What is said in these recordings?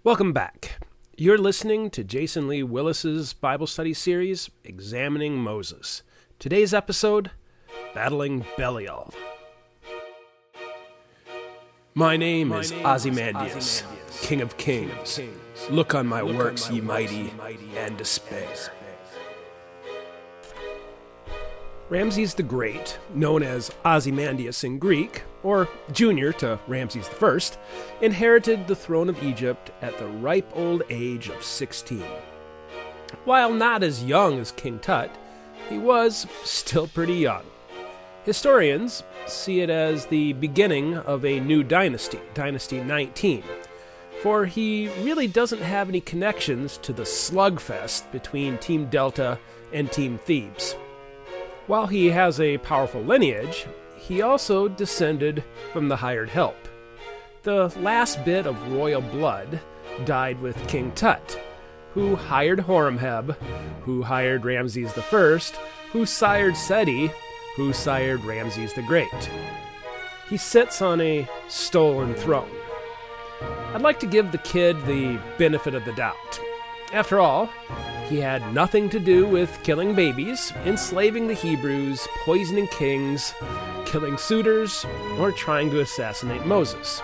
Welcome back. You're listening to Jason Lee Willis's Bible study series, Examining Moses. Today's episode, Battling Belial. My name is Ozymandias, King of Kings. Look on my works, ye mighty, and despair. Ramses the Great, known as Ozymandias in Greek, or junior to Ramses I, inherited the throne of Egypt at the ripe old age of 16. While not as young as King Tut, he was still pretty young. Historians see it as the beginning of a new dynasty, Dynasty 19, for he really doesn't have any connections to the slugfest between Team Delta and Team Thebes. While he has a powerful lineage, he also descended from the hired help. The last bit of royal blood died with King Tut, who hired Horemheb, who hired Ramses I, who sired Seti, who sired Ramses the Great. He sits on a stolen throne. I'd like to give the kid the benefit of the doubt. After all, he had nothing to do with killing babies, enslaving the Hebrews, poisoning kings, killing suitors, or trying to assassinate Moses.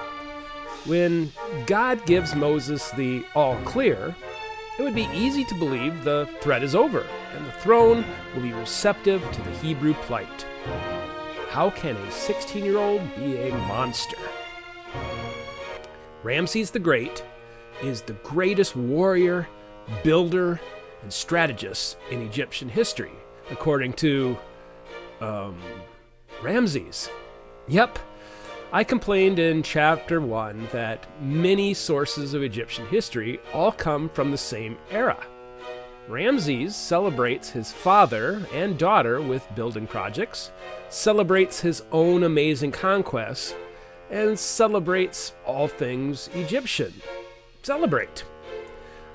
When God gives Moses the all clear, it would be easy to believe the threat is over, and the throne will be receptive to the Hebrew plight. How can a 16-year-old be a monster? Ramses the Great is the greatest warrior, builder, and strategist in Egyptian history, according to, Ramses. Yep, I complained in chapter 1 that many sources of Egyptian history all come from the same era. Ramses celebrates his father and daughter with building projects, celebrates his own amazing conquests, and celebrates all things Egyptian. Celebrate.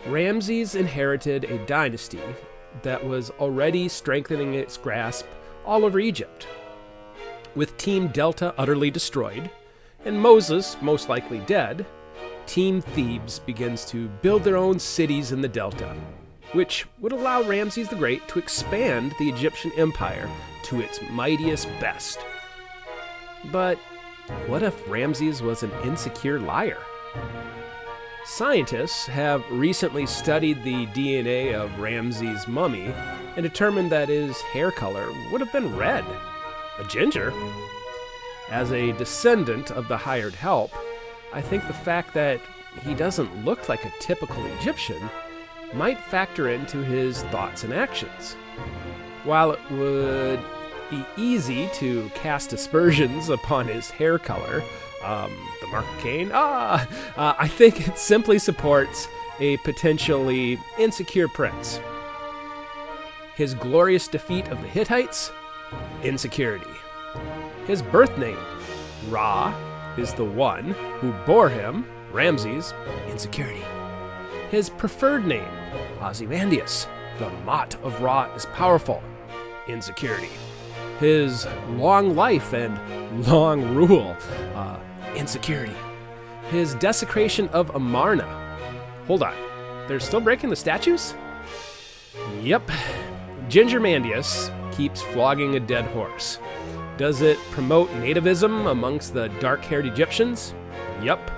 Ramses inherited a dynasty that was already strengthening its grasp all over Egypt. With Team Delta utterly destroyed, and Moses most likely dead, Team Thebes begins to build their own cities in the Delta, which would allow Ramses the Great to expand the Egyptian empire to its mightiest best. But what if Ramses was an insecure liar? Scientists have recently studied the DNA of Ramses' mummy and determined that his hair color would have been red, a ginger. As a descendant of the hired help, I think the fact that he doesn't look like a typical Egyptian might factor into his thoughts and actions. While it would be easy to cast aspersions upon his hair color, the mark of Cain, I think it simply supports a potentially insecure prince. His glorious defeat of the Hittites, insecurity. His birth name, Ra, is the one who bore him, Ramses, insecurity. His preferred name, Ozymandias, the Mot of Ra is powerful, insecurity. His long life and long rule, insecurity. His desecration of Amarna. Hold on, they're still breaking the statues? Yep. Ginger Mandius keeps flogging a dead horse. Does it promote nativism amongst the dark-haired Egyptians? Yep.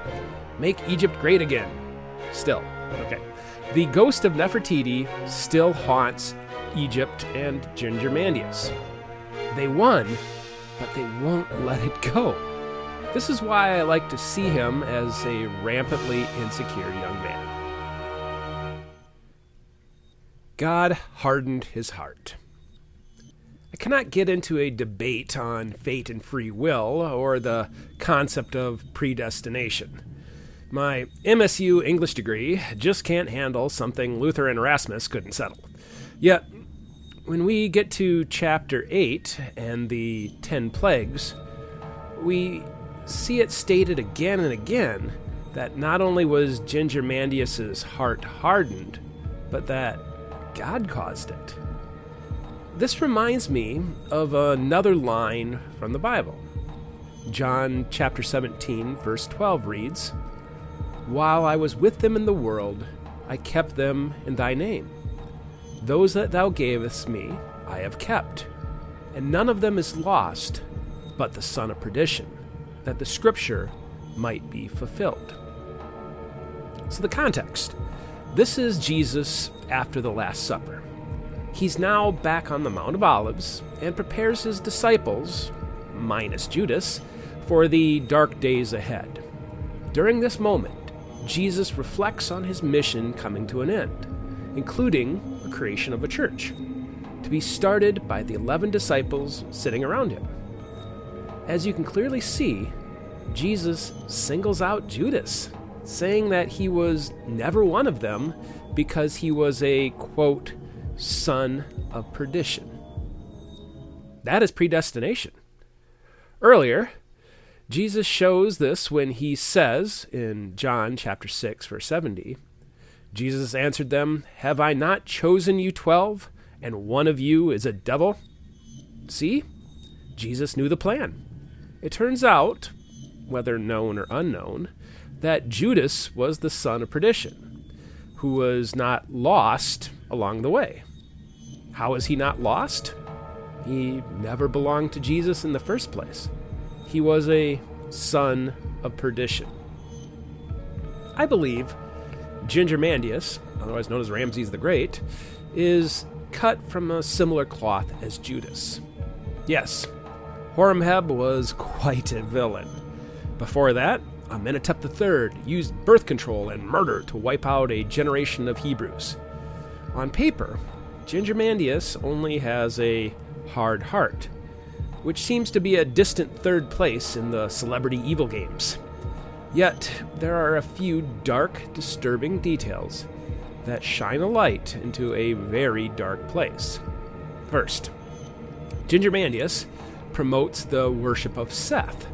Make Egypt great again. Still. Okay. The ghost of Nefertiti still haunts Egypt and Ginger Mandius. They won, but they won't let it go. This is why I like to see him as a rampantly insecure young man. God hardened his heart. I cannot get into a debate on fate and free will or the concept of predestination. My MSU English degree just can't handle something Luther and Erasmus couldn't settle. Yet, when we get to chapter 8 and the 10 plagues, we see it stated again and again that not only was Ginger Mandius's heart hardened, but that God caused it. This reminds me of another line from the Bible. John chapter 17, verse 12 reads, While I was with them in the world, I kept them in thy name. Those that thou gavest me, I have kept, and none of them is lost, but the son of perdition, that the scripture might be fulfilled. So the context. This is Jesus after the Last Supper. He's now back on the Mount of Olives and prepares his disciples, minus Judas, for the dark days ahead. During this moment, Jesus reflects on his mission coming to an end, including the creation of a church, to be started by the 11 disciples sitting around him. As you can clearly see, Jesus singles out Judas, saying that he was never one of them because he was a, quote, son of perdition. That is predestination. Earlier, Jesus shows this when he says in John chapter 6, verse 70, Jesus answered them, "Have I not chosen you 12, and one of you is a devil?" See, Jesus knew the plan. It turns out, whether known or unknown, that Judas was the son of perdition, who was not lost along the way. How is he not lost? He never belonged to Jesus in the first place. He was a son of perdition. I believe Ginger Mandius, otherwise known as Ramses the Great, is cut from a similar cloth as Judas. Yes, Horemheb was quite a villain. Before that, Amenhotep III used birth control and murder to wipe out a generation of Hebrews. On paper, Ginger Mandius only has a hard heart, which seems to be a distant third place in the celebrity evil games. Yet, there are a few dark, disturbing details that shine a light into a very dark place. First, Ginger Mandius promotes the worship of Seth,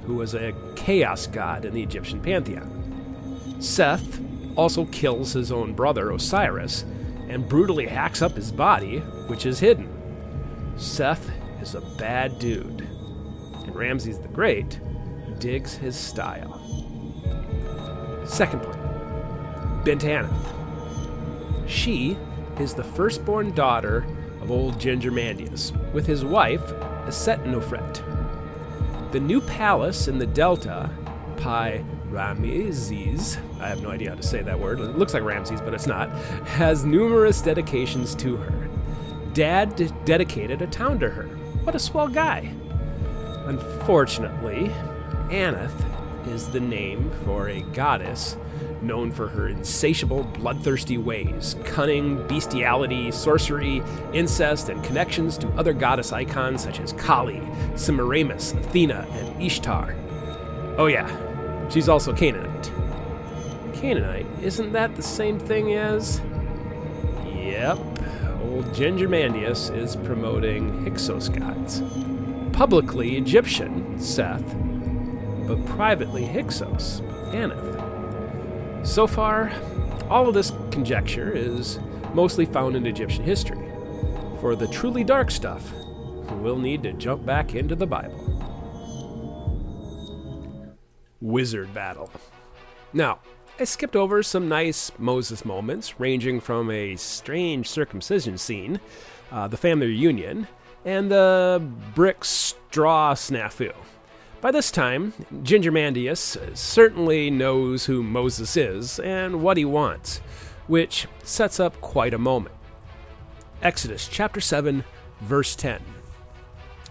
who was a chaos god in the Egyptian pantheon. Seth also kills his own brother Osiris and brutally hacks up his body, which is hidden. Seth is a bad dude, and Ramses the Great digs his style. Second point, Bint Aneth. She is the firstborn daughter of old Ginger Mandius, with his wife, Asetnofret. The new palace in the Delta, Pi Ramesses, I have no idea how to say that word, it looks like Ramses, but it's not, has numerous dedications to her. Dad dedicated a town to her. What a swell guy. Unfortunately, Aneth is the name for a goddess known for her insatiable, bloodthirsty ways, cunning, bestiality, sorcery, incest, and connections to other goddess icons such as Kali, Semiramis, Athena, and Ishtar. Oh yeah, she's also Canaanite. Canaanite, isn't that the same thing as... Yep, old Ginger Mandius is promoting Hyksos gods. Publicly Egyptian, Seth, but privately Hyksos, Aneth. So far, all of this conjecture is mostly found in Egyptian history. For the truly dark stuff, we'll need to jump back into the Bible. Wizard battle. Now, I skipped over some nice Moses moments, ranging from a strange circumcision scene, the family reunion, and the brick straw snafu. By this time, Ginger Mandius certainly knows who Moses is and what he wants, which sets up quite a moment. Exodus chapter 7, verse 10.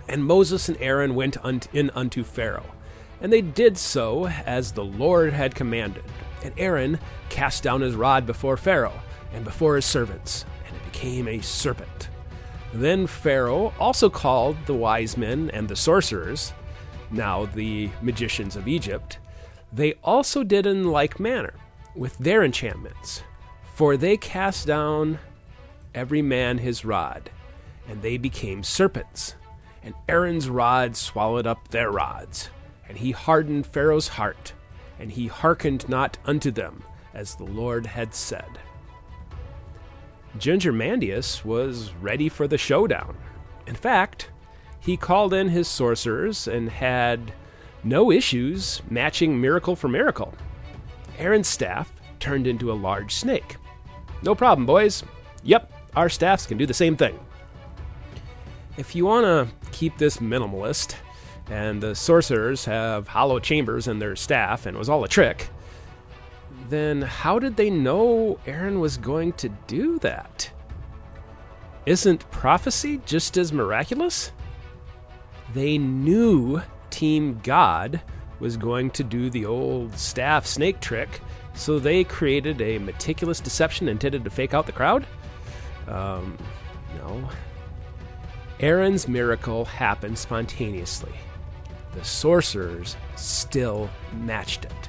And Moses and Aaron went in unto Pharaoh, and they did so as the Lord had commanded. And Aaron cast down his rod before Pharaoh and before his servants, and it became a serpent. Then Pharaoh also called the wise men and the sorcerers, now the magicians of Egypt. They also did in like manner with their enchantments, for they cast down every man his rod, and they became serpents. And Aaron's rod swallowed up their rods, and he hardened Pharaoh's heart, and he hearkened not unto them, as the Lord had said. Ginger Mandius was ready for the showdown. In fact, he called in his sorcerers and had no issues matching miracle for miracle. Aaron's staff turned into a large snake. No problem, boys. Yep, our staffs can do the same thing. If you want to keep this minimalist, and the sorcerers have hollow chambers in their staff and it was all a trick, then how did they know Aaron was going to do that? Isn't prophecy just as miraculous? They knew Team God was going to do the old staff snake trick, so they created a meticulous deception intended to fake out the crowd? No. Aaron's miracle happened spontaneously. The sorcerers still matched it.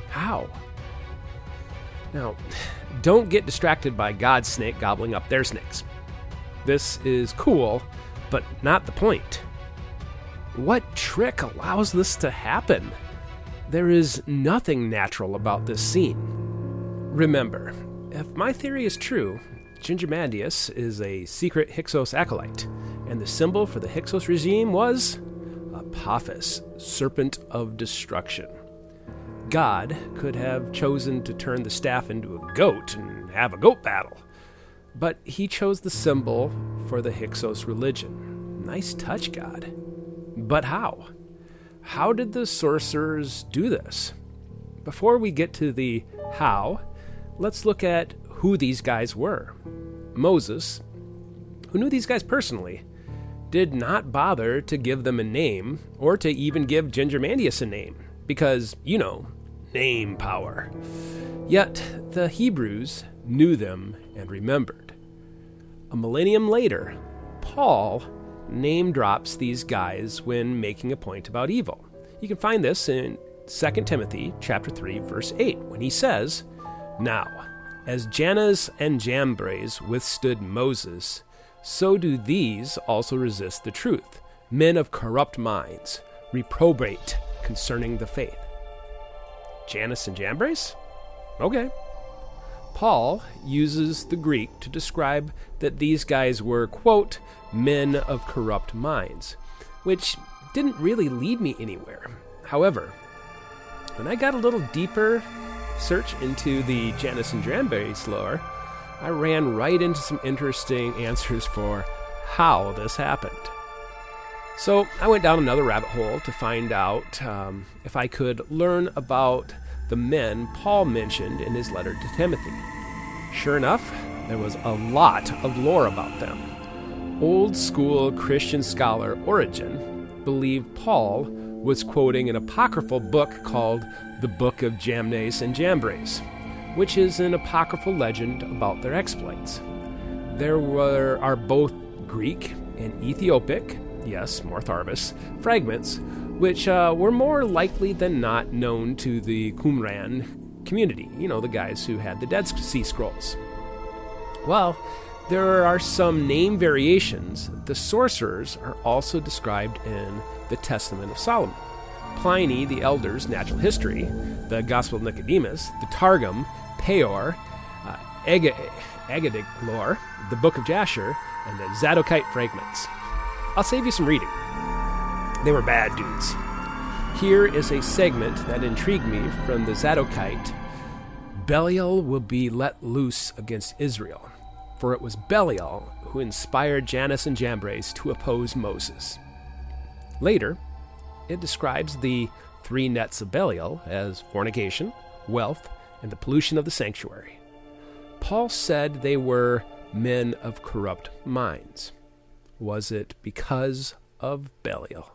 How? Now, don't get distracted by God's snake gobbling up their snakes. This is cool, but not the point. What trick allows this to happen? There is nothing natural about this scene. Remember, if my theory is true, Gingermandius is a secret Hyksos acolyte, and the symbol for the Hyksos regime was Apophis, serpent of destruction. God could have chosen to turn the staff into a goat and have a goat battle, but he chose the symbol for the Hyksos religion. Nice touch, God. But how? How did the sorcerers do this? Before we get to the how, let's look at who these guys were. Moses, who knew these guys personally, did not bother to give them a name or to even give Gingermandius a name because, name power. Yet the Hebrews knew them and remembered. A millennium later, Paul name drops these guys when making a point about evil. You can find this in 2 Timothy chapter 3, verse 8, when he says, "Now, as Jannes and Jambres withstood Moses, so do these also resist the truth, men of corrupt minds, reprobate concerning the faith." Jannes and Jambres? Okay. Paul uses the Greek to describe that these guys were, quote, men of corrupt minds, which didn't really lead me anywhere. However, when I got a little deeper search into the Jannes and Jambres lore, I ran right into some interesting answers for how this happened. So I went down another rabbit hole to find out if I could learn about the men Paul mentioned in his letter to Timothy. Sure enough, there was a lot of lore about them. Old school Christian scholar Origen believed Paul was quoting an apocryphal book called the Book of Jannes and Jambres, which is an apocryphal legend about their exploits. There are both Greek and Ethiopic, yes, Mortharvis, fragments, which were more likely than not known to the Qumran community, the guys who had the Dead Sea Scrolls. Well, there are some name variations. The sorcerers are also described in the Testament of Solomon. Pliny the Elder's Natural History, the Gospel of Nicodemus, the Targum, Peor, Agadic lore, the Book of Jasher, and the Zadokite fragments. I'll save you some reading. They were bad dudes. Here is a segment that intrigued me from the Zadokite. Belial will be let loose against Israel, for it was Belial who inspired Jannes and Jambres to oppose Moses. Later, it describes the 3 nets of Belial as fornication, wealth, and the pollution of the sanctuary. Paul said they were men of corrupt minds. Was it because of Belial?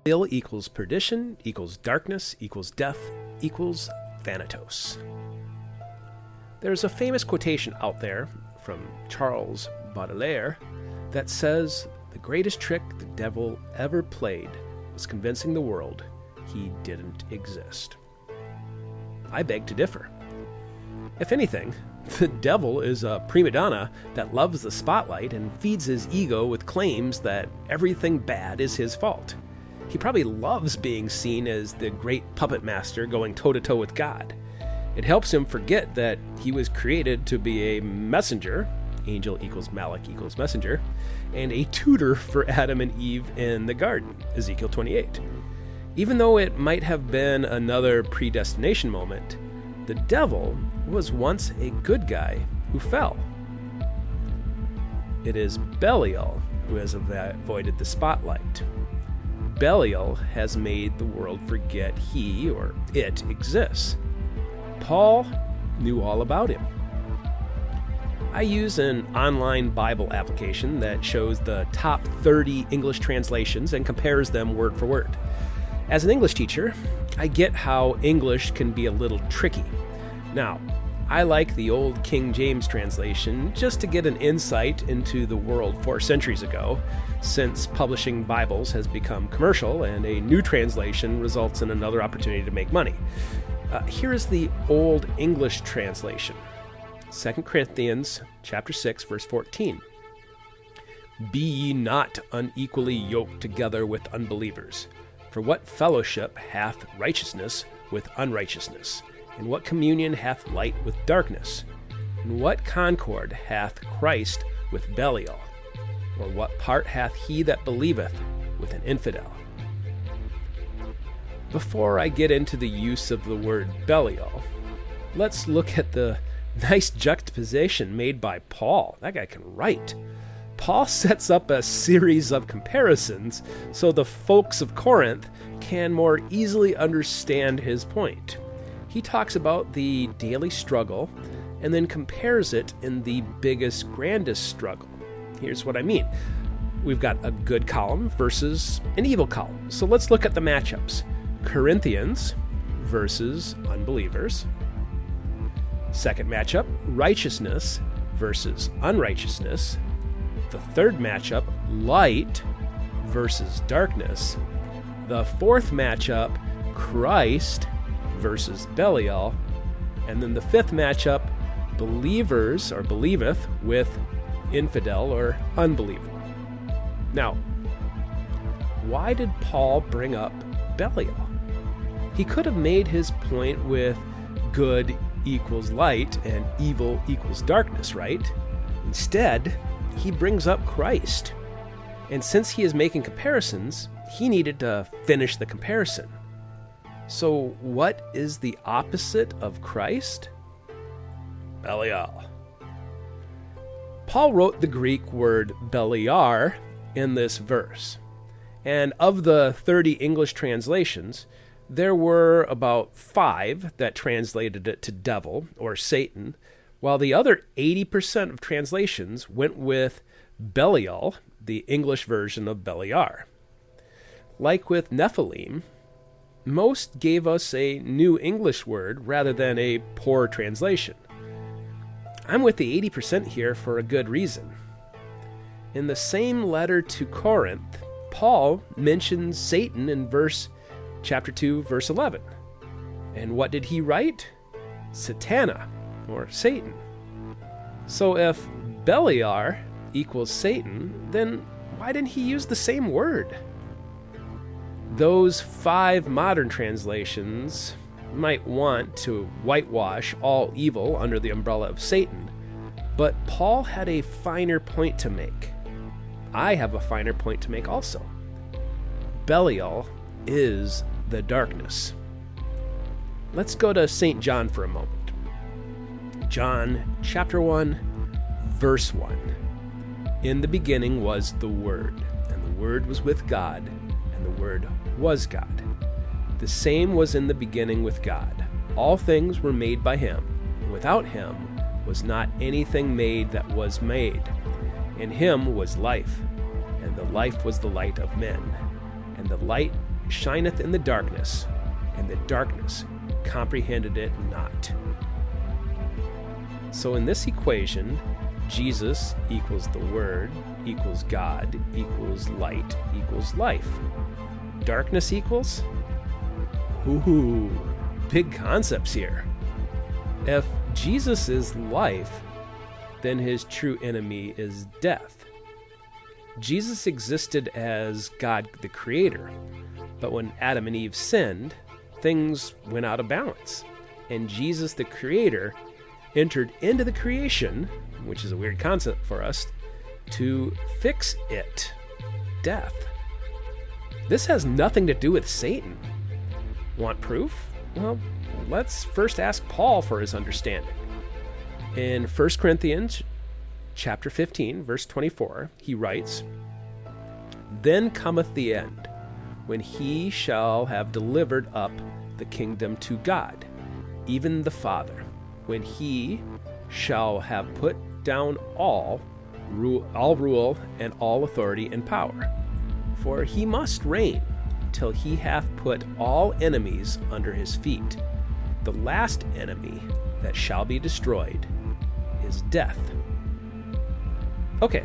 Belial equals perdition, equals darkness, equals death, equals Thanatos. There's a famous quotation out there from Charles Baudelaire that says, "The greatest trick the devil ever played was convincing the world he didn't exist." I beg to differ. If anything, the devil is a prima donna that loves the spotlight and feeds his ego with claims that everything bad is his fault. He probably loves being seen as the great puppet master going toe-to-toe with God. It helps him forget that he was created to be a messenger, angel equals Malach equals messenger, and a tutor for Adam and Eve in the garden, Ezekiel 28. Even though it might have been another predestination moment, the devil was once a good guy who fell. It is Belial who has avoided the spotlight. Belial has made the world forget he or it exists. Paul knew all about him. I use an online Bible application that shows the top 30 English translations and compares them word for word. As an English teacher, I get how English can be a little tricky. Now, I like the old King James translation just to get an insight into the world 4 centuries ago, since publishing Bibles has become commercial and a new translation results in another opportunity to make money. Here is the Old English translation. 2 Corinthians chapter 6, verse 14. Be ye not unequally yoked together with unbelievers. For what fellowship hath righteousness with unrighteousness? And what communion hath light with darkness? And what concord hath Christ with Belial? Or what part hath he that believeth with an infidel? Before I get into the use of the word Belial, let's look at the nice juxtaposition made by Paul. That guy can write. Paul sets up a series of comparisons so the folks of Corinth can more easily understand his point. He talks about the daily struggle and then compares it in the biggest, grandest struggle. Here's what I mean. We've got a good column versus an evil column. So let's look at the matchups. Corinthians versus unbelievers. Second matchup, righteousness versus unrighteousness. The third matchup, light versus darkness. The fourth matchup, Christ versus Belial. And then the fifth matchup, believers or believeth with infidel or unbeliever. Now, why did Paul bring up Belial? He could have made his point with good equals light and evil equals darkness, right? Instead, he brings up Christ. And since he is making comparisons, he needed to finish the comparison. So what is the opposite of Christ? Belial. Paul wrote the Greek word Beliar in this verse. And of the 30 English translations, there were about 5 that translated it to devil or Satan, while the other 80% of translations went with Belial, the English version of Beliar. Like with Nephilim, most gave us a new English word rather than a poor translation. I'm with the 80% here for a good reason. In the same letter to Corinth, Paul mentions Satan in chapter 2, verse 11. And what did he write? Satana, or Satan. So if Beliar equals Satan, then why didn't he use the same word? Those 5 modern translations might want to whitewash all evil under the umbrella of Satan, but Paul had a finer point to make. I have a finer point to make also. Belial is the darkness. Let's go to St. John for a moment. John chapter 1, verse 1. In the beginning was the Word, and the Word was with God, and the Word was God. The same was in the beginning with God. All things were made by him, and without him was not anything made that was made. In him was life, and the life was the light of men. And the light shineth in the darkness, and the darkness comprehended it not. So in this equation, Jesus equals the Word, equals God, equals light, equals life. Darkness equals? Ooh, big concepts here. If Jesus is life, then his true enemy is death. Jesus existed as God the Creator, but when Adam and Eve sinned, things went out of balance, and Jesus the Creator entered into the creation, which is a weird concept for us, to fix it, death. This has nothing to do with Satan. Want proof? Well, let's first ask Paul for his understanding. In 1 Corinthians chapter 15, verse 24, he writes, "Then cometh the end, when he shall have delivered up the kingdom to God, even the Father, when he shall have put down all rule and all authority and power. For he must reign till he hath put all enemies under his feet. The last enemy that shall be destroyed is death." Okay,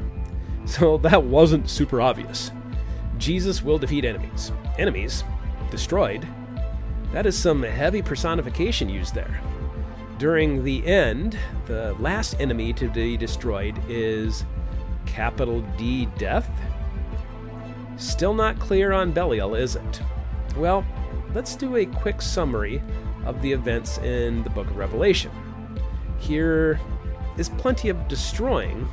so that wasn't super obvious. Jesus will defeat enemies. Enemies? Destroyed? That is some heavy personification used there. During the end, the last enemy to be destroyed is capital D, death? Still not clear on Belial, is it? Well, let's do a quick summary of the events in the book of Revelation. Here is plenty of destroying,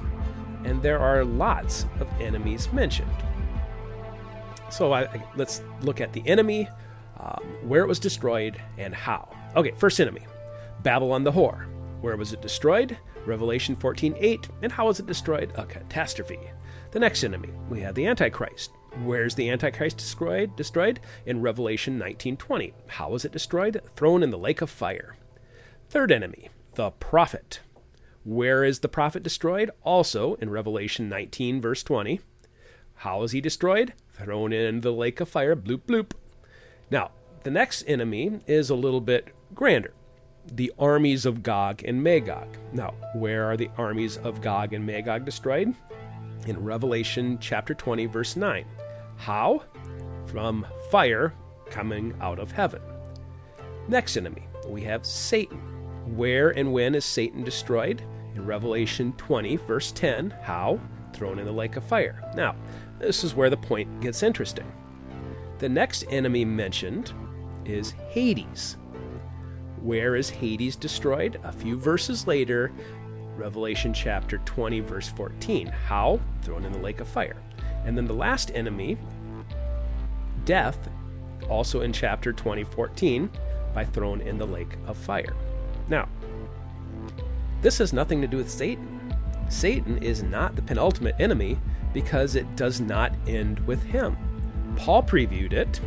and there are lots of enemies mentioned. So let's look at the enemy, where it was destroyed, and how. Okay, first enemy, Babylon the whore. Where was it destroyed? Revelation 14:8. And how was it destroyed? A catastrophe. The next enemy, we have the Antichrist. Where's the Antichrist destroyed? In Revelation 19:20. How was it destroyed? Thrown in the lake of fire. Third enemy, the prophet. Where is the prophet destroyed? Also in Revelation 19, verse 20. How is he destroyed? Thrown in the lake of fire. Bloop, bloop. Now, the next enemy is a little bit grander. The armies of Gog and Magog. Now, where are the armies of Gog and Magog destroyed? In Revelation chapter 20, verse 9. How? From fire coming out of heaven. Next enemy, we have Satan. Where and when is Satan destroyed? In Revelation 20, verse 10. How? Thrown in the lake of fire. Now, this is where the point gets interesting. The next enemy mentioned is Hades. Where is Hades destroyed? A few verses later, Revelation chapter 20, verse 14. How? Thrown in the lake of fire. And then the last enemy, death, also in chapter 20, 14, by thrown in the lake of fire. Now, this has nothing to do with Satan. Satan is not the penultimate enemy because it does not end with him. Paul previewed it.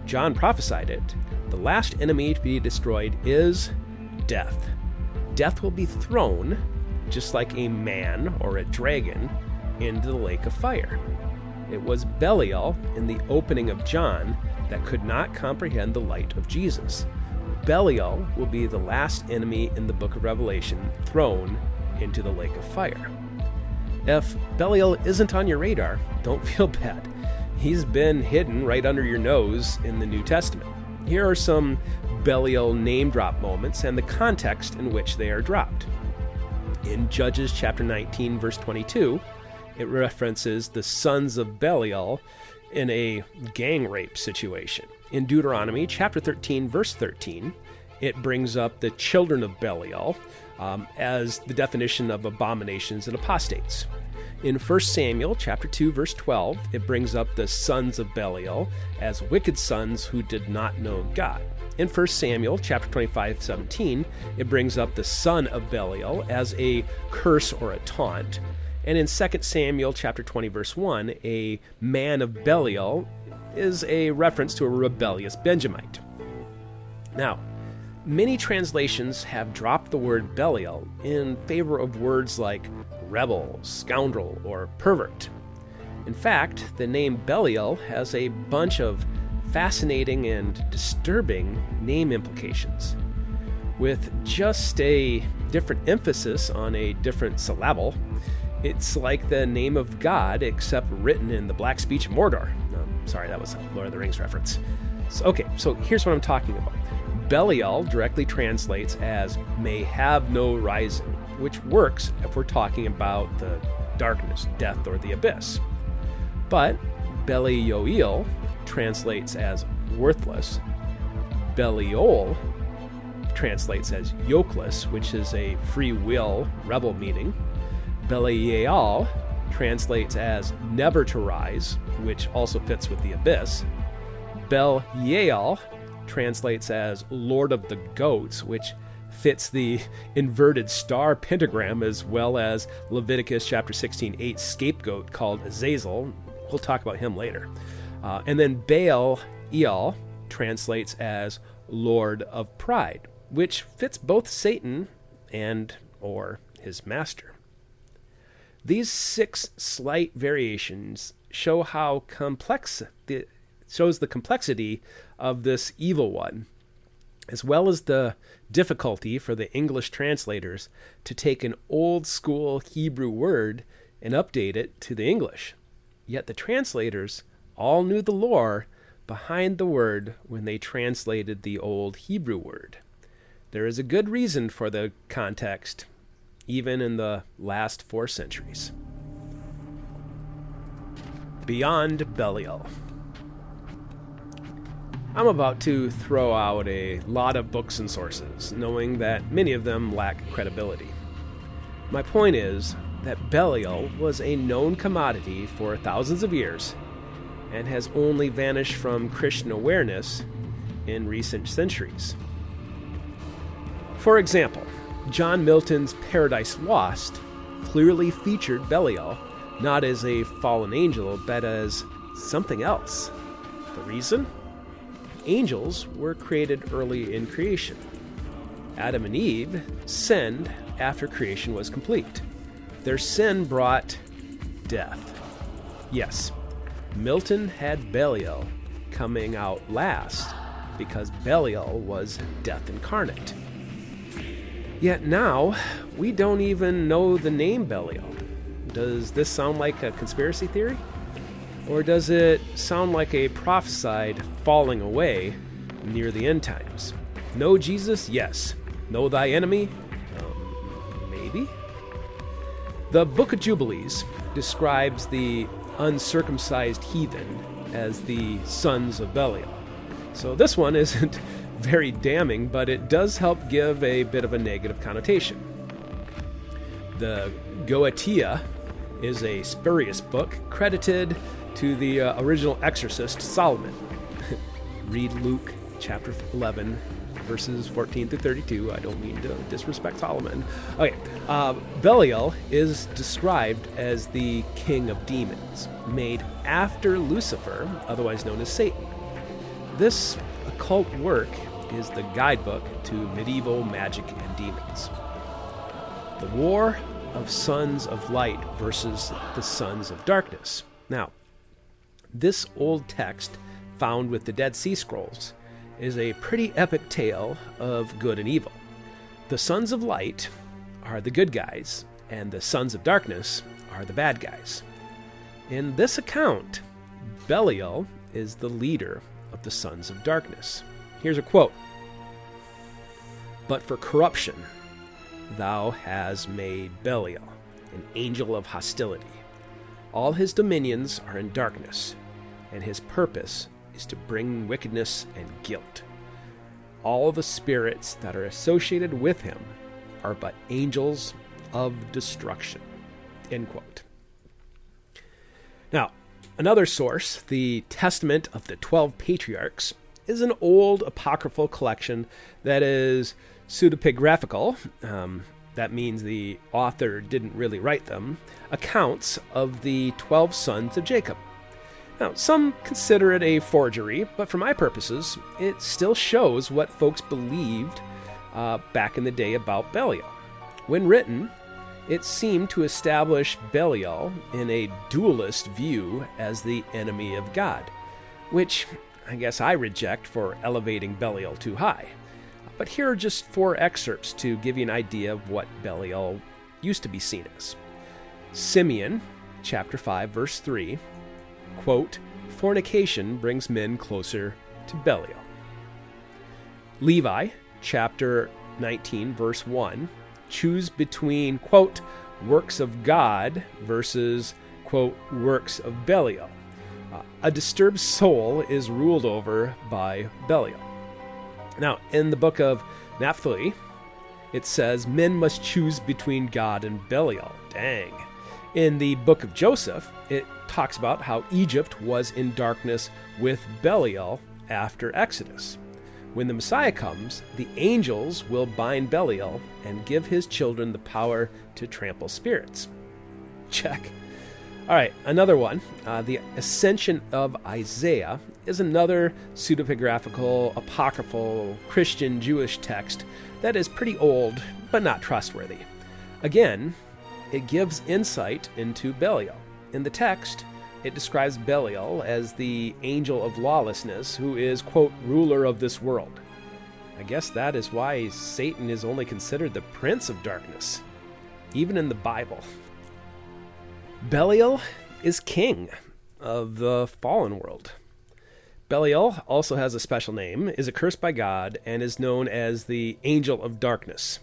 John prophesied it. The last enemy to be destroyed is death. Death will be thrown, just like a man or a dragon, into the lake of fire. It was Belial in the opening of John that could not comprehend the light of Jesus. Belial will be the last enemy in the book of Revelation thrown into the lake of fire. If Belial isn't on your radar, don't feel bad. He's been hidden right under your nose in the New Testament. Here are some Belial name drop moments and the context in which they are dropped. In Judges chapter 19, verse 22, it references the sons of Belial in a gang rape situation. In Deuteronomy chapter 13, verse 13, it brings up the children of Belial as the definition of abominations and apostates. In 1 Samuel chapter 2, verse 12, it brings up the sons of Belial as wicked sons who did not know God. In 1 Samuel chapter 25, 17, it brings up the son of Belial as a curse or a taunt. And in 2 Samuel chapter 20, verse 1, a man of Belial is a reference to a rebellious Benjamite. Now, many translations have dropped the word Belial in favor of words like rebel, scoundrel, or pervert. In fact, the name Belial has a bunch of fascinating and disturbing name implications. With just a different emphasis on a different syllable, it's like the name of God except written in the black speech of Mordor. Sorry, that was a Lord of the Rings reference. So here's what I'm talking about. Belial directly translates as may have no rising, which works if we're talking about the darkness, death, or the abyss. But Belial translates as worthless. Belial translates as yokeless, which is a free will, rebel meaning. Belial translates as never to rise, which also fits with the abyss. Belial translates as Lord of the Goats, which fits the inverted star pentagram, as well as Leviticus chapter 16:8 scapegoat called Azazel. We'll talk about him later. And then Belial translates as Lord of Pride, which fits both Satan and or his master. These 6 slight variations show how shows the complexity of this evil one, as well as the difficulty for the English translators to take an old school Hebrew word and update it to the English. Yet the translators all knew the lore behind the word when they translated the old Hebrew word. There is a good reason for the context, even in the last 4 centuries. Beyond Belial. I'm about to throw out a lot of books and sources, knowing that many of them lack credibility. My point is that Belial was a known commodity for thousands of years and has only vanished from Christian awareness in recent centuries. For example, John Milton's Paradise Lost clearly featured Belial not as a fallen angel, but as something else. The reason? Angels were created early in creation. Adam and Eve sinned after creation was complete. Their sin brought death. Yes, Milton had Belial coming out last because Belial was death incarnate. Yet now, we don't even know the name Belial. Does this sound like a conspiracy theory? Or does it sound like a prophesied falling away near the end times? Know Jesus? Yes. Know thy enemy? Maybe? The Book of Jubilees describes the uncircumcised heathen as the sons of Belial. So this one isn't very damning, but it does help give a bit of a negative connotation. The Goetia is a spurious book credited to the original exorcist Solomon. Read Luke chapter 11, verses 14 through 32. I don't mean to disrespect Solomon. Okay, Belial is described as the king of demons, made after Lucifer, otherwise known as Satan. This occult work is the guidebook to medieval magic and demons. The War of Sons of Light versus the Sons of Darkness. Now, this old text, found with the Dead Sea Scrolls, is a pretty epic tale of good and evil. The Sons of Light are the good guys, and the Sons of Darkness are the bad guys. In this account, Belial is the leader of the Sons of Darkness. Here's a quote. "But for corruption, thou hast made Belial an angel of hostility. All his dominions are in darkness, and his purpose is to bring wickedness and guilt. All the spirits that are associated with him are but angels of destruction." End quote. Now, another source, the Testament of the 12 Patriarchs, is an old apocryphal collection that is pseudepigraphical. That means the author didn't really write them, accounts of the 12 sons of Jacob. Now, some consider it a forgery, but for my purposes, it still shows what folks believed back in the day about Belial. When written, it seemed to establish Belial in a dualist view as the enemy of God, which I guess I reject for elevating Belial too high. But here are just 4 excerpts to give you an idea of what Belial used to be seen as. Simeon, chapter 5, verse 3, quote, "Fornication brings men closer to Belial." Levi, chapter 19, verse 1, choose between, quote, "works of God" versus, quote, "works of Belial." A disturbed soul is ruled over by Belial. Now, in the book of Naphtali, it says men must choose between God and Belial. Dang. In the book of Joseph, it talks about how Egypt was in darkness with Belial after Exodus. When the Messiah comes, the angels will bind Belial and give his children the power to trample spirits. Check. All right, another one. The Ascension of Isaiah is another pseudepigraphical, apocryphal, Christian Jewish text that is pretty old, but not trustworthy. Again, it gives insight into Belial. In the text, it describes Belial as the angel of lawlessness who is, quote, ruler of this world. I guess that is why Satan is only considered the prince of darkness, even in the Bible. Belial is king of the fallen world. Belial also has a special name, is accursed by God, and is known as the angel of darkness.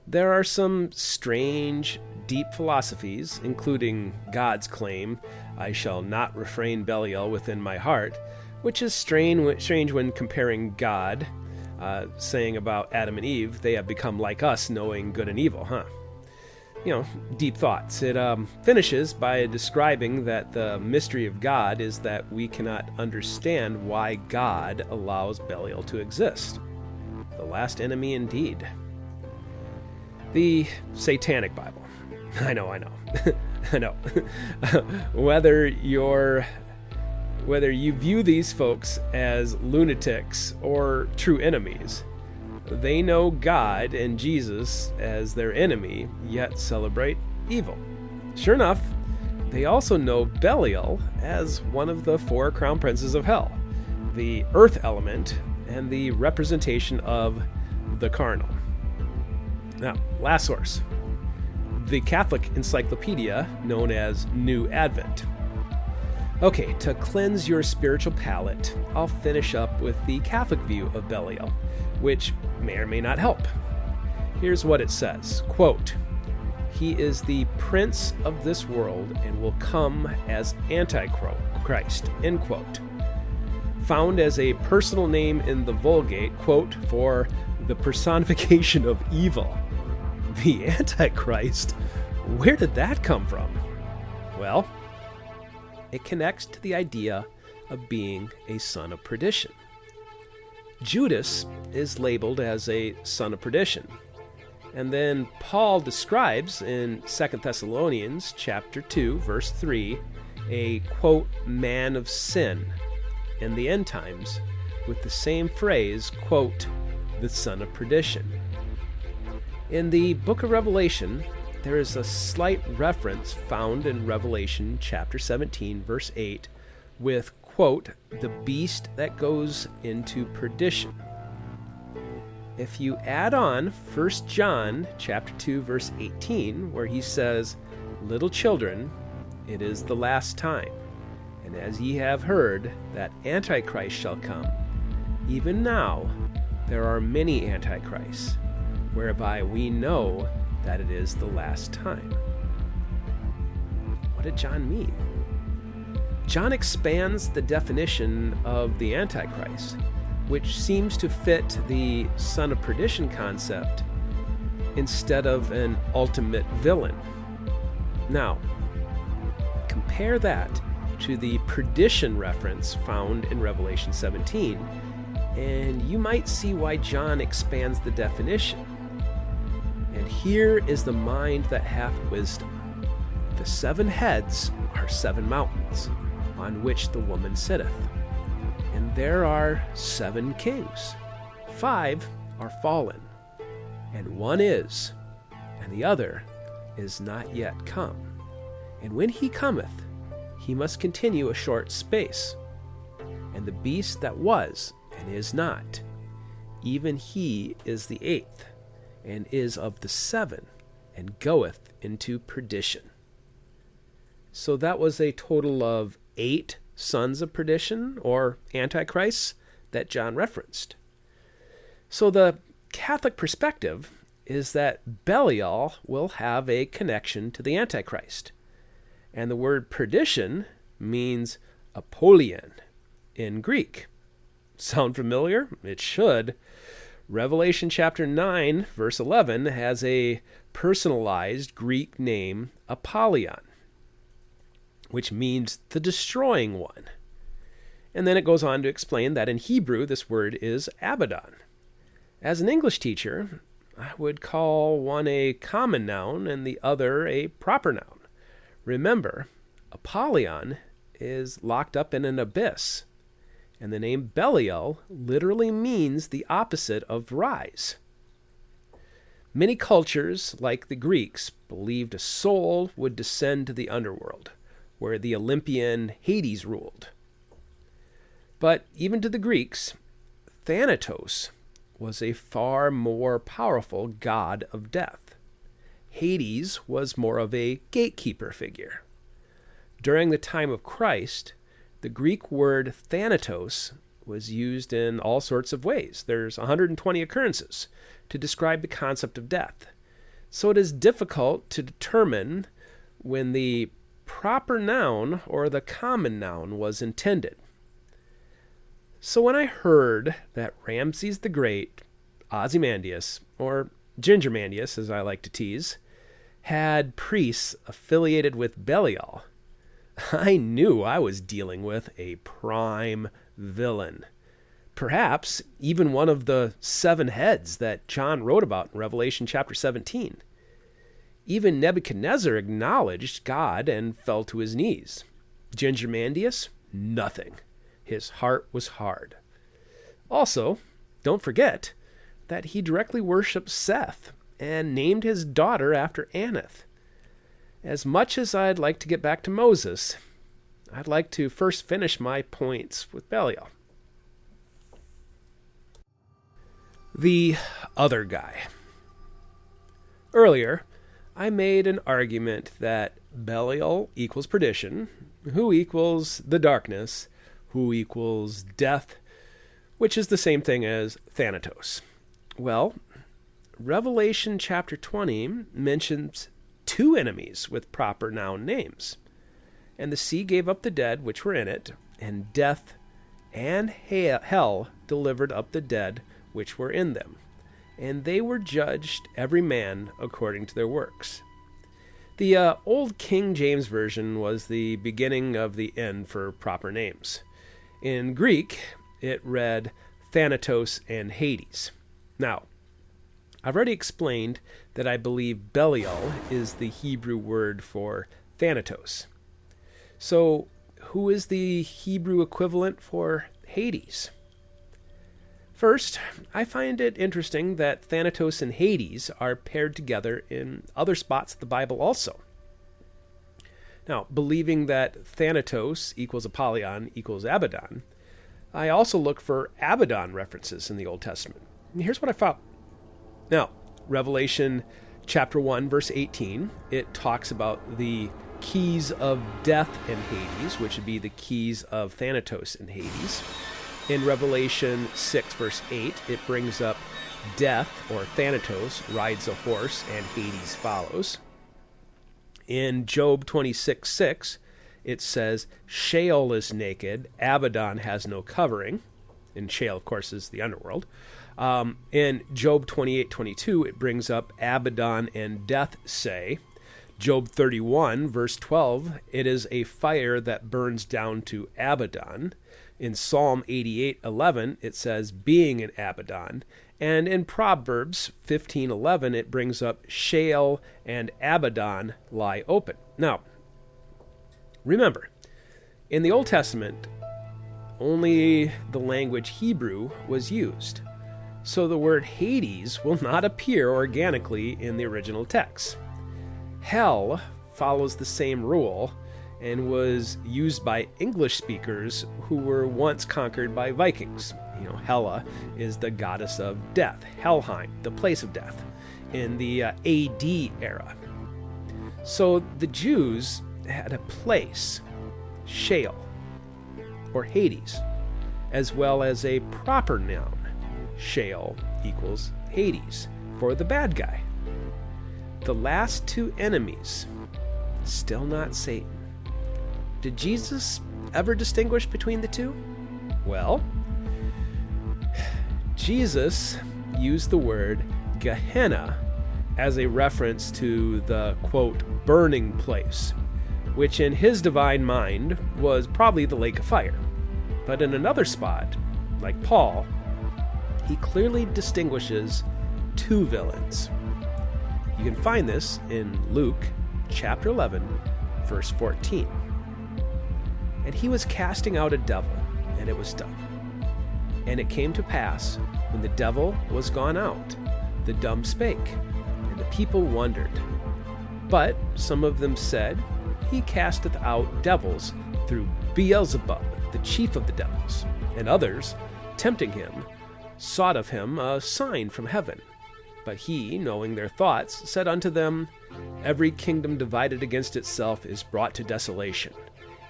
There are some strange, deep philosophies, including God's claim, I shall not refrain Belial within my heart, which is strange when comparing God, saying about Adam and Eve, they have become like us, knowing good and evil, huh? Deep thoughts. It finishes by describing that the mystery of God is that we cannot understand why God allows Belial to exist. The last enemy indeed. The Satanic Bible. I know. I know. Whether you view these folks as lunatics or true enemies, they know God and Jesus as their enemy, yet celebrate evil. Sure enough, they also know Belial as one of the 4 crown princes of hell, the earth element, and the representation of the carnal. Now, last source. The Catholic encyclopedia known as New Advent. Okay, to cleanse your spiritual palate, I'll finish up with the Catholic view of Belial, which may or may not help. Here's what it says, quote, "He is the prince of this world and will come as Antichrist," end quote. Found as a personal name in the Vulgate, quote, for the personification of evil. The Antichrist? Where did that come from? Well, it connects to the idea of being a son of perdition. Judas is labeled as a son of perdition. And then Paul describes in 2 Thessalonians chapter 2, verse 3, a, quote, man of sin in the end times with the same phrase, quote, the son of perdition. In the book of Revelation, there is a slight reference found in Revelation chapter 17, verse 8, with, quote, the beast that goes into perdition. If you add on 1 John chapter 2, verse 18, where he says, little children, it is the last time, and as ye have heard that Antichrist shall come, even now there are many antichrists, whereby we know that it is the last time. What did John mean? John expands the definition of the Antichrist, which seems to fit the son of perdition concept instead of an ultimate villain. Now, compare that to the perdition reference found in Revelation 17, and you might see why John expands the definition. And here is the mind that hath wisdom. The 7 heads are 7 mountains, on which the woman sitteth. And there are 7 kings. 5 are fallen, and 1 is, and the other is not yet come. And when he cometh, he must continue a short space. And the beast that was and is not, even he is the 8th, and is of the 7, and goeth into perdition. So that was a total of 8 sons of perdition, or antichrists, that John referenced. So the Catholic perspective is that Belial will have a connection to the Antichrist. And the word perdition means apollyon in Greek. Sound familiar? It should. Revelation chapter 9, verse 11, has a personalized Greek name, Apollyon, which means the destroying one. And then it goes on to explain that in Hebrew, this word is Abaddon. As an English teacher, I would call one a common noun and the other a proper noun. Remember, Apollyon is locked up in an abyss, and the name Belial literally means the opposite of rise. Many cultures, like the Greeks, believed a soul would descend to the underworld, where the Olympian Hades ruled. But even to the Greeks, Thanatos was a far more powerful god of death. Hades was more of a gatekeeper figure. During the time of Christ, the Greek word Thanatos was used in all sorts of ways. There's 120 occurrences to describe the concept of death. So it is difficult to determine when the proper noun or the common noun was intended. So when I heard that Ramses the Great, Ozymandias, or Gingermandias as I like to tease, had priests affiliated with Belial, I knew I was dealing with a prime villain. Perhaps even one of the 7 heads that John wrote about in Revelation chapter 17. Even Nebuchadnezzar acknowledged God and fell to his knees. Gingermandias, nothing. His heart was hard. Also, don't forget that he directly worshipped Seth and named his daughter after Aneth. As much as I'd like to get back to Moses, I'd like to first finish my points with Belial. The other guy. Earlier, I made an argument that Belial equals perdition, who equals the darkness, who equals death, which is the same thing as Thanatos. Well, Revelation chapter 20 mentions 2 enemies with proper noun names. And the sea gave up the dead which were in it, and death and hell delivered up the dead which were in them. And they were judged every man according to their works. The old King James Version was the beginning of the end for proper names. In Greek, it read Thanatos and Hades. Now, I've already explained that I believe Belial is the Hebrew word for Thanatos. So, who is the Hebrew equivalent for Hades? First, I find it interesting that Thanatos and Hades are paired together in other spots of the Bible also. Now, believing that Thanatos equals Apollyon equals Abaddon, I also look for Abaddon references in the Old Testament. And here's what I found. Now, Revelation chapter 1, verse 18, it talks about the keys of death and Hades, which would be the keys of Thanatos and Hades. In Revelation 6, verse 8, it brings up death, or Thanatos, rides a horse, and Hades follows. In Job 26:6, it says, Sheol is naked, Abaddon has no covering. And Sheol, of course, is the underworld. In Job 28:22, it brings up Abaddon and death say. Job 31, verse 12, it is a fire that burns down to Abaddon. In Psalm 88:11, it says, being an Abaddon. And in Proverbs 15:11, it brings up Sheol and Abaddon lie open. Now, remember, in the Old Testament, only the language Hebrew was used. So the word Hades will not appear organically in the original text. Hell follows the same rule and was used by English speakers who were once conquered by Vikings. Hela is the goddess of death, Helheim, the place of death, in the AD era. So the Jews had a place, Sheol, or Hades, as well as a proper noun, Sheol equals Hades, for the bad guy. The last 2 enemies, still not Satan. Did Jesus ever distinguish between the 2? Well, Jesus used the word Gehenna as a reference to the, quote, burning place, which in his divine mind was probably the lake of fire. But in another spot, like Paul, he clearly distinguishes two villains. You can find this in Luke chapter 11, verse 14. And he was casting out a devil, and it was dumb. And it came to pass, when the devil was gone out, the dumb spake, and the people wondered. But some of them said, He casteth out devils through Beelzebub, the chief of the devils. And others, tempting him, sought of him a sign from heaven. But he, knowing their thoughts, said unto them, Every kingdom divided against itself is brought to desolation,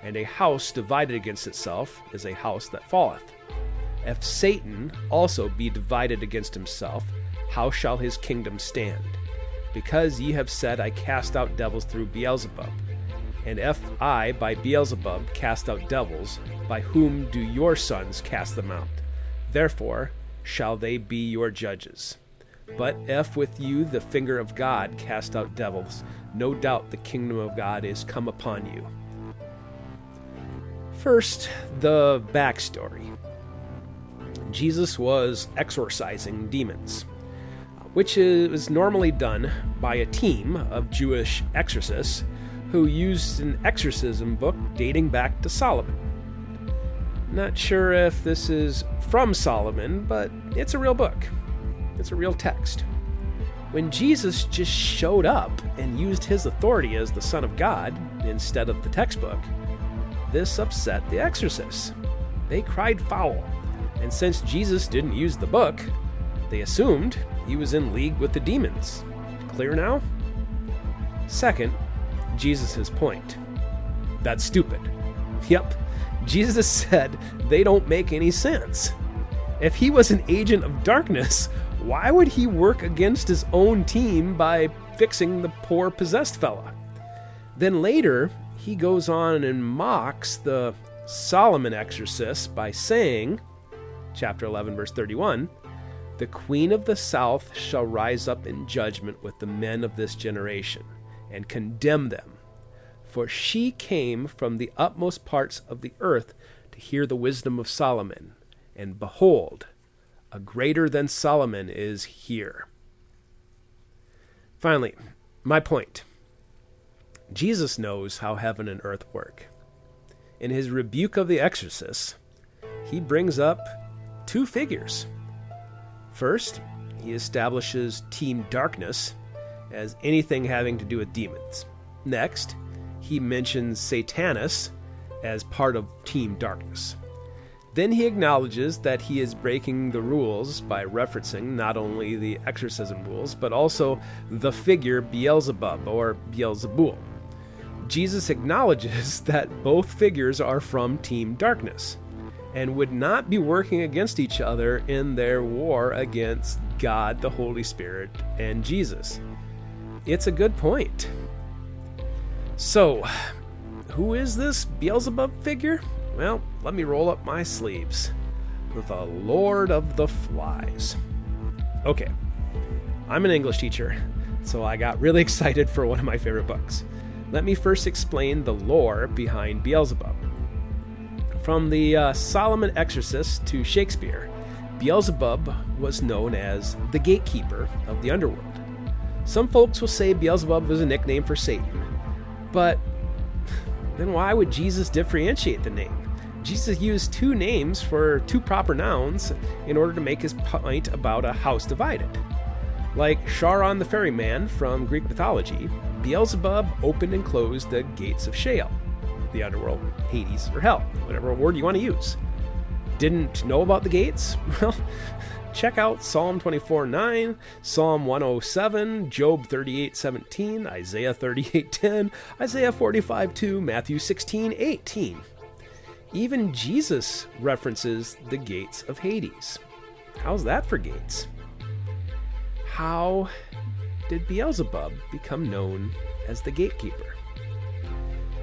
and a house divided against itself is a house that falleth. If Satan also be divided against himself, how shall his kingdom stand? Because ye have said, I cast out devils through Beelzebub. And if I by Beelzebub cast out devils, by whom do your sons cast them out? Therefore shall they be your judges. But if with you the finger of God cast out devils, no doubt the kingdom of God is come upon you. First, the backstory. Jesus was exorcising demons, which is normally done by a team of Jewish exorcists who used an exorcism book dating back to Solomon. Not sure if this is from Solomon, but it's a real book. It's a real text. When Jesus just showed up and used his authority as the Son of God instead of the textbook, this upset the exorcists. They cried foul. And since Jesus didn't use the book, they assumed he was in league with the demons. Clear now? Second, Jesus' point. That's stupid. Yep, Jesus said they don't make any sense. If he was an agent of darkness, why would he work against his own team by fixing the poor possessed fella? Then later, he goes on and mocks the Solomon exorcist by saying, chapter 11, verse 31, The queen of the south shall rise up in judgment with the men of this generation, and condemn them. For she came from the utmost parts of the earth to hear the wisdom of Solomon. And behold, a greater than Solomon is here. Finally, my point. Jesus knows how heaven and earth work. In his rebuke of the exorcists, he brings up two figures. First, he establishes Team Darkness as anything having to do with demons. Next, he mentions Satanus as part of Team Darkness. Then he acknowledges that he is breaking the rules by referencing not only the exorcism rules, but also the figure Beelzebub or Beelzebul. Jesus acknowledges that both figures are from Team Darkness and would not be working against each other in their war against God, the Holy Spirit, and Jesus. It's a good point. So, who is this Beelzebub figure? Well, let me roll up my sleeves. The Lord of the Flies. Okay, I'm an English teacher, so I got really excited for one of my favorite books. Let me first explain the lore behind Beelzebub. From the Solomon Exorcist to Shakespeare, Beelzebub was known as the gatekeeper of the underworld. Some folks will say Beelzebub was a nickname for Satan, but then why would Jesus differentiate the name? Jesus used two names for two proper nouns in order to make his point about a house divided. Like Charon the ferryman from Greek mythology, Beelzebub opened and closed the gates of Sheol, the underworld, Hades, or hell, whatever word you want to use. Didn't know about the gates? Well, check out Psalm 24:9, Psalm 107, Job 38:17, Isaiah 38:10, Isaiah 45:2, Matthew 16:18. Even Jesus references the gates of Hades. How's that for gates? How did Beelzebub become known as the gatekeeper?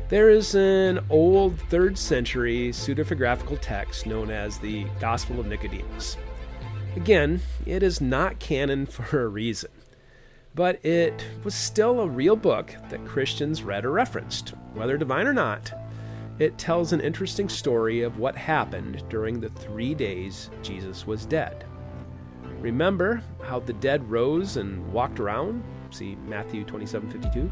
There is an old 3rd century pseudepigraphical text known as the Gospel of Nicodemus. Again, it is not canon for a reason, but it was still a real book that Christians read or referenced, whether divine or not. it tells an interesting story of what happened during the 3 days Jesus was dead. Remember how the dead rose and walked around? See Matthew 27:52.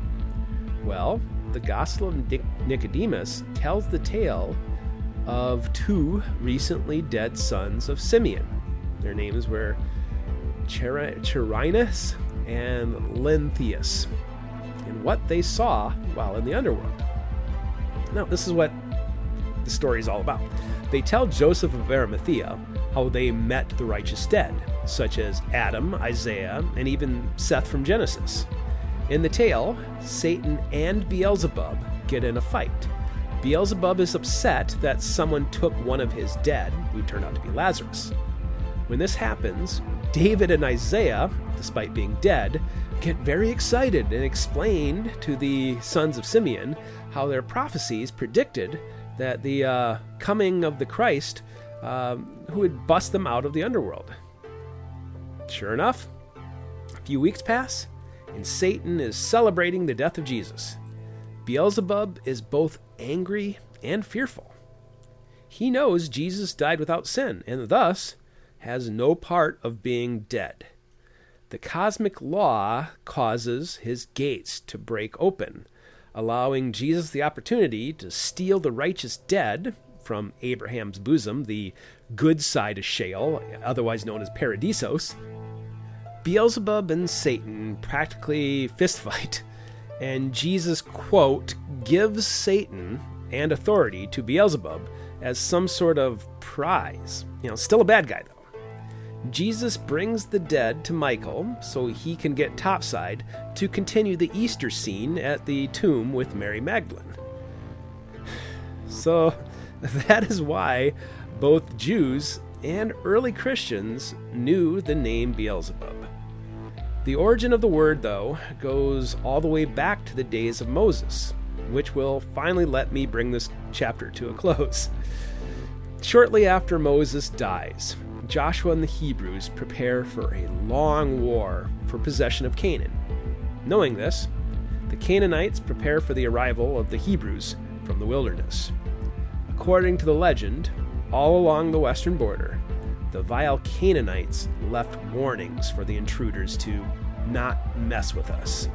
Well, the Gospel of Nicodemus tells the tale of 2 recently dead sons of Simeon. Their names were Chirinus and Lenthius, and what they saw while in the underworld. Now, this is what the story is all about. They tell Joseph of Arimathea how they met the righteous dead, such as Adam, Isaiah, and even Seth from Genesis. In the tale, Satan and Beelzebub get in a fight. Beelzebub is upset that someone took one of his dead, who turned out to be Lazarus. When this happens, David and Isaiah, despite being dead, get very excited and explain to the sons of Simeon how their prophecies predicted that the coming of the Christ who would bust them out of the underworld. Sure enough, a few weeks pass, and Satan is celebrating the death of Jesus. Beelzebub is both angry and fearful. He knows Jesus died without sin, and thus has no part of being dead. The cosmic law causes his gates to break open, allowing Jesus the opportunity to steal the righteous dead from Abraham's bosom, the good side of Sheol, otherwise known as Paradisos. Beelzebub and Satan practically fistfight, and Jesus, quote, gives Satan and authority to Beelzebub as some sort of prize. Still a bad guy, though. Jesus brings the dead to Michael so he can get topside to continue the Easter scene at the tomb with Mary Magdalene. So that is why both Jews and early Christians knew the name Beelzebub. The origin of the word, though, goes all the way back to the days of Moses, which will finally let me bring this chapter to a close. Shortly after Moses dies, Joshua and the Hebrews prepare for a long war for possession of Canaan. Knowing this, the Canaanites prepare for the arrival of the Hebrews from the wilderness. According to the legend, all along the western border, the vile Canaanites left warnings for the intruders to not mess with us.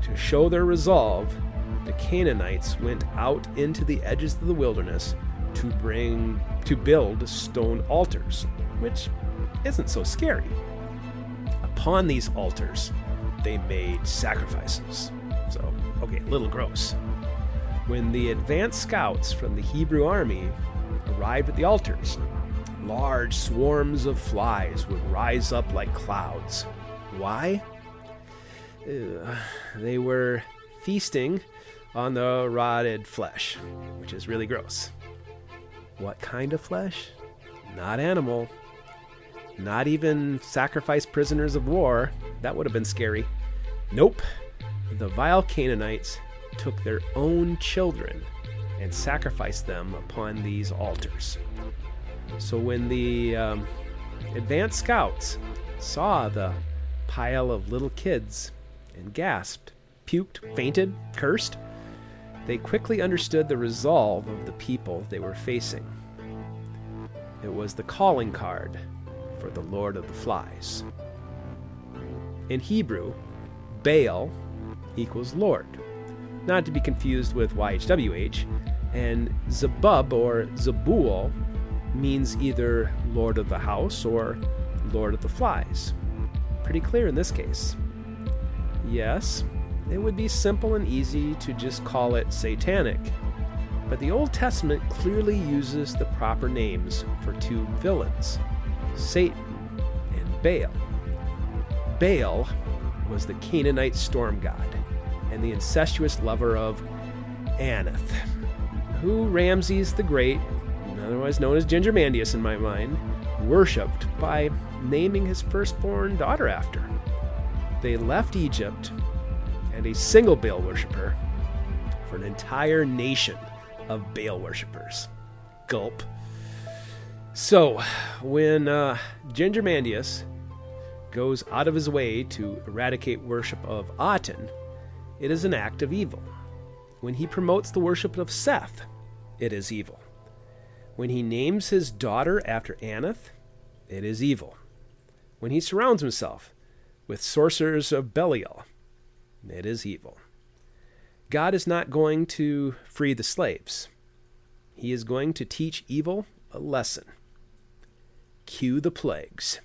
To show their resolve, the Canaanites went out into the edges of the wilderness to build stone altars, which isn't so scary. Upon these altars, they made sacrifices. So, okay, a little gross. When the advance scouts from the Hebrew army arrived at the altars, large swarms of flies would rise up like clouds. Why? They were feasting on the rotted flesh, which is really gross. What kind of flesh? Not animal. Not even sacrificed prisoners of war. That would have been scary. Nope. The vile Canaanites took their own children and sacrificed them upon these altars. So when the advanced scouts saw the pile of little kids and gasped, puked, fainted, cursed, they quickly understood the resolve of the people they were facing. It was the calling card for the Lord of the Flies. In Hebrew, Baal equals Lord, not to be confused with YHWH, and Zebub or Zebul means either Lord of the House or Lord of the Flies. Pretty clear in this case. Yes, it would be simple and easy to just call it satanic, but the Old Testament clearly uses the proper names for 2 villains, Satan and Baal. Baal was the Canaanite storm god and the incestuous lover of Anath, who Ramses the Great, otherwise known as Gingermandius in my mind, worshipped by naming his firstborn daughter after. They left Egypt and a single Baal worshiper for an entire nation of Baal worshippers. Gulp. So, when Gingermandius goes out of his way to eradicate worship of Aten, it is an act of evil. When he promotes the worship of Seth, it is evil. When he names his daughter after Anath, it is evil. When he surrounds himself with sorcerers of Belial, it is evil. God is not going to free the slaves. He is going to teach evil a lesson. Cue the plagues.